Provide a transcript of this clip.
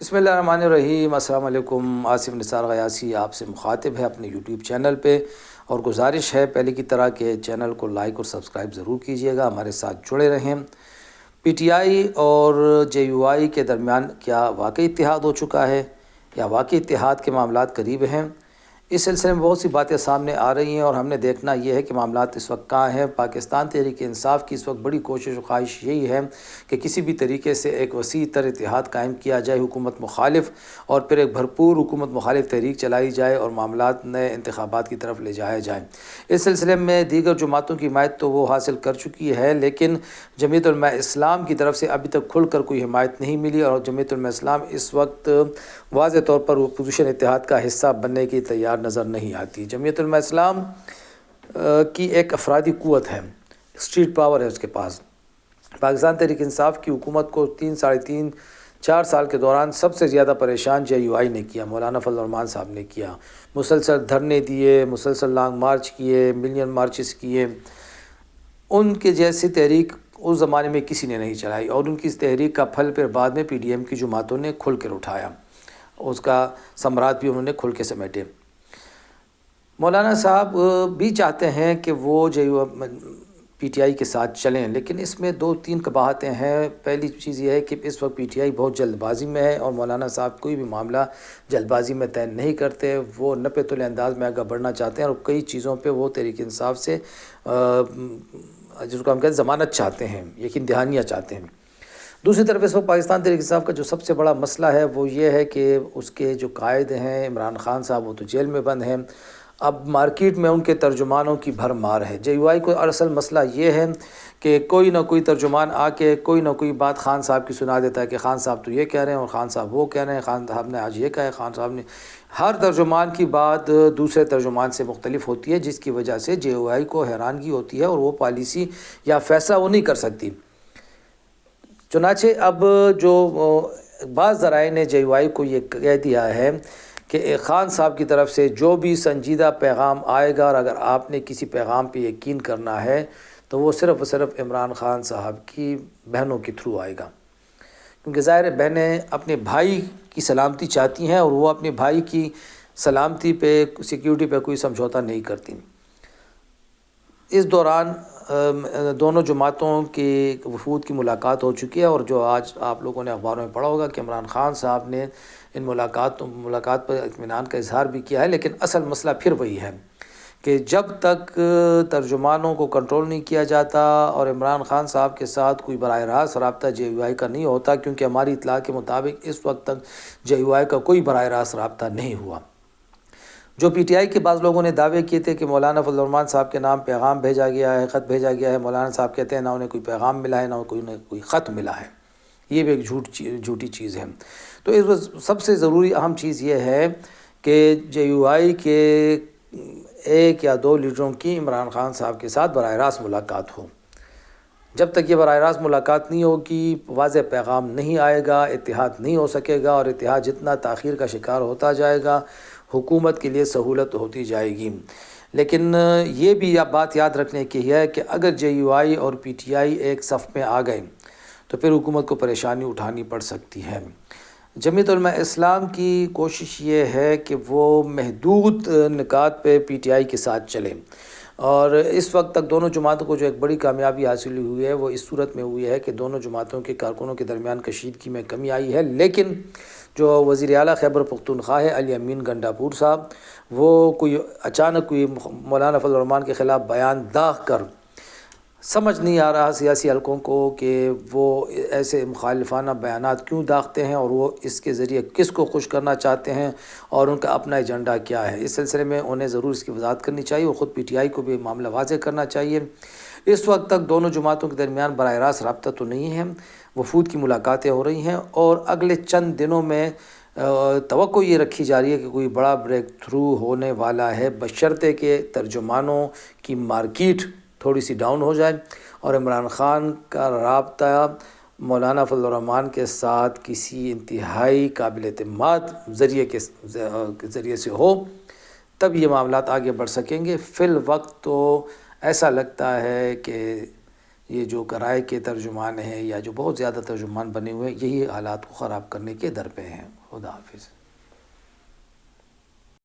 بسم اللہ الرحمن الرحیم۔ السلام علیکم۔ آصف نثار غیاثی آپ سے مخاطب ہے اپنے یوٹیوب چینل پہ، اور گزارش ہے پہلے کی طرح کہ چینل کو لائک اور سبسکرائب ضرور کیجیے گا، ہمارے ساتھ جڑے رہیں۔ پی ٹی آئی اور جے یو آئی کے درمیان کیا واقعی اتحاد ہو چکا ہے یا واقعی اتحاد کے معاملات قریب ہیں؟ اس سلسلے میں بہت سی باتیں سامنے آ رہی ہیں، اور ہم نے دیکھنا یہ ہے کہ معاملات اس وقت کہاں ہیں۔ پاکستان تحریک انصاف کی اس وقت بڑی کوشش و خواہش یہی ہے کہ کسی بھی طریقے سے ایک وسیع تر اتحاد قائم کیا جائے، حکومت مخالف، اور پھر ایک بھرپور حکومت مخالف تحریک چلائی جائے اور معاملات نئے انتخابات کی طرف لے جایا جائے۔ اس سلسلے میں دیگر جماعتوں کی حمایت تو وہ حاصل کر چکی ہے، لیکن جمعیت علماء اسلام کی طرف سے ابھی تک کھل کر کوئی حمایت نہیں ملی، اور جمعیت علماء اسلام اس وقت واضح طور پر اپوزیشن اتحاد کا حصہ بننے کی تیار نظر نہیں آتی۔ جمعیت علماء اسلام کی ایک افرادی قوت ہے، اسٹریٹ پاور ہے اس کے پاس۔ پاکستان تحریک انصاف کی حکومت کو 3 سال کے دوران سب سے زیادہ پریشان جے یو آئی نے کیا، مولانا فضل الرحمان صاحب نے کیا۔ مسلسل دھرنے دیے، مسلسل لانگ مارچ کیے، ملین مارچز کیے۔ ان کے جیسی تحریک اس زمانے میں کسی نے نہیں چلائی، اور ان کی اس تحریک کا پھل پھر بعد میں پی ڈی ایم کی جماعتوں نے کھل کر اٹھایا، اس کا ثمرات بھی انہوں نے کھل کے سمیٹے۔ مولانا صاحب بھی چاہتے ہیں کہ وہ جو پی ٹی آئی کے ساتھ چلیں، لیکن اس میں 2-3 قباحتیں ہیں۔ پہلی چیز یہ ہے کہ اس وقت پی ٹی آئی بہت جلد بازی میں ہے، اور مولانا صاحب کوئی بھی معاملہ جلد بازی میں طے نہیں کرتے۔ وہ نپے تلے انداز میں آگے بڑھنا چاہتے ہیں، اور کئی چیزوں پہ وہ تحریک انصاف سے جس کو ہم کہتے ہیں ضمانت چاہتے ہیں، یقین دہانیاں چاہتے ہیں۔ دوسری طرف اس وقت پاکستان تحریک انصاف کا جو سب سے بڑا مسئلہ ہے وہ یہ ہے کہ اس کے جو قائد ہیں عمران خان صاحب، وہ تو جیل میں بند ہیں۔ اب مارکیٹ میں ان کے ترجمانوں کی بھرمار ہے۔ جے یو آئی کو اصل مسئلہ یہ ہے کہ کوئی نہ کوئی ترجمان آ کے کوئی نہ کوئی بات خان صاحب کی سنا دیتا ہے کہ خان صاحب تو یہ کہہ رہے ہیں، اور خان صاحب وہ کہہ رہے ہیں، خان صاحب نے آج یہ کہا ہے، خان صاحب نے۔ ہر ترجمان کی بات دوسرے ترجمان سے مختلف ہوتی ہے، جس کی وجہ سے جے یو آئی کو حیرانگی ہوتی ہے، اور وہ پالیسی یا فیصلہ وہ نہیں کر سکتی۔ چنانچہ اب جو بعض ذرائع نے جے یو آئی کو یہ کہہ دیا ہے کہ خان صاحب کی طرف سے جو بھی سنجیدہ پیغام آئے گا، اور اگر آپ نے کسی پیغام پہ یقین کرنا ہے تو وہ صرف اور صرف عمران خان صاحب کی بہنوں کے تھرو آئے گا، کیونکہ ظاہر بہنیں اپنے بھائی کی سلامتی چاہتی ہیں، اور وہ اپنے بھائی کی سلامتی پہ، سیکیورٹی پہ کوئی سمجھوتا نہیں کرتی۔ اس دوران دونوں جماعتوں کے وفود کی ملاقات ہو چکی ہے، اور جو آج آپ لوگوں نے اخباروں میں پڑھا ہوگا کہ عمران خان صاحب نے ان ملاقات پر اطمینان کا اظہار بھی کیا ہے، لیکن اصل مسئلہ پھر وہی ہے کہ جب تک ترجمانوں کو کنٹرول نہیں کیا جاتا اور عمران خان صاحب کے ساتھ کوئی براہ راست رابطہ جے یو آئی کا نہیں ہوتا، کیونکہ ہماری اطلاع کے مطابق اس وقت تک جے یو آئی کا کوئی براہ راست رابطہ نہیں ہوا۔ جو پی ٹی آئی کے بعض لوگوں نے دعوے کیے تھے کہ مولانا فضل الرحمان صاحب کے نام پیغام بھیجا گیا ہے، خط بھیجا گیا ہے، مولانا صاحب کہتے ہیں نہ انہیں کوئی پیغام ملا ہے، نہ کوئی خط ملا ہے۔ یہ بھی ایک جھوٹی چیز ہے۔ تو اس وقت سب سے ضروری اہم چیز یہ ہے کہ جے یو آئی کے 1 یا 2 لیڈروں کی عمران خان صاحب کے ساتھ براہ راست ملاقات ہو۔ جب تک یہ براہ راست ملاقات نہیں ہوگی، واضح پیغام نہیں آئے گا، اتحاد نہیں ہو سکے گا، اور اتحاد جتنا تاخیر کا شکار ہوتا جائے گا، حکومت کے لیے سہولت ہوتی جائے گی۔ لیکن یہ بھی بات یاد رکھنے کی ہے کہ اگر جے یو آئی اور پی ٹی آئی ایک صف میں آ گئے تو پھر حکومت کو پریشانی اٹھانی پڑ سکتی ہے۔ جمعیت علماء اسلام کی کوشش یہ ہے کہ وہ محدود نکات پہ پی ٹی آئی کے ساتھ چلیں، اور اس وقت تک دونوں جماعتوں کو جو ایک بڑی کامیابی حاصل ہوئی ہے وہ اس صورت میں ہوئی ہے کہ دونوں جماعتوں کے کارکنوں کے درمیان کشیدگی میں کمی آئی ہے، لیکن جو وزیر اعلیٰ خیبر پختونخوا ہے علی امین گنڈاپور صاحب، وہ اچانک کوئی مولانا فضل الرحمان کے خلاف بیان داغ کر، سمجھ نہیں آ رہا سیاسی حلقوں کو کہ وہ ایسے مخالفانہ بیانات کیوں داغتے ہیں، اور وہ اس کے ذریعے کس کو خوش کرنا چاہتے ہیں، اور ان کا اپنا ایجنڈا کیا ہے۔ اس سلسلے میں انہیں ضرور اس کی وضاحت کرنی چاہیے، اور خود پی ٹی آئی کو بھی معاملہ واضح کرنا چاہیے۔ اس وقت تک دونوں جماعتوں کے درمیان براہ راست رابطہ تو نہیں ہے، وفود کی ملاقاتیں ہو رہی ہیں، اور اگلے چند دنوں میں توقع یہ رکھی جا رہی ہے کہ کوئی بڑا بریک تھرو ہونے والا ہے، بشرطے کہ ترجمانوں کی مارکیٹ تھوڑی سی ڈاؤن ہو جائے، اور عمران خان کا رابطہ مولانا فضل الرحمان کے ساتھ کسی انتہائی قابل اعتماد ذریعے سے ہو، تب یہ معاملات آگے بڑھ سکیں گے۔ فی الوقت تو ایسا لگتا ہے کہ یہ جو کرائے کے ترجمان ہیں یا جو بہت زیادہ ترجمان بنے ہوئے ہیں، یہی حالات کو خراب کرنے کے در پہ ہیں۔ خدا حافظ۔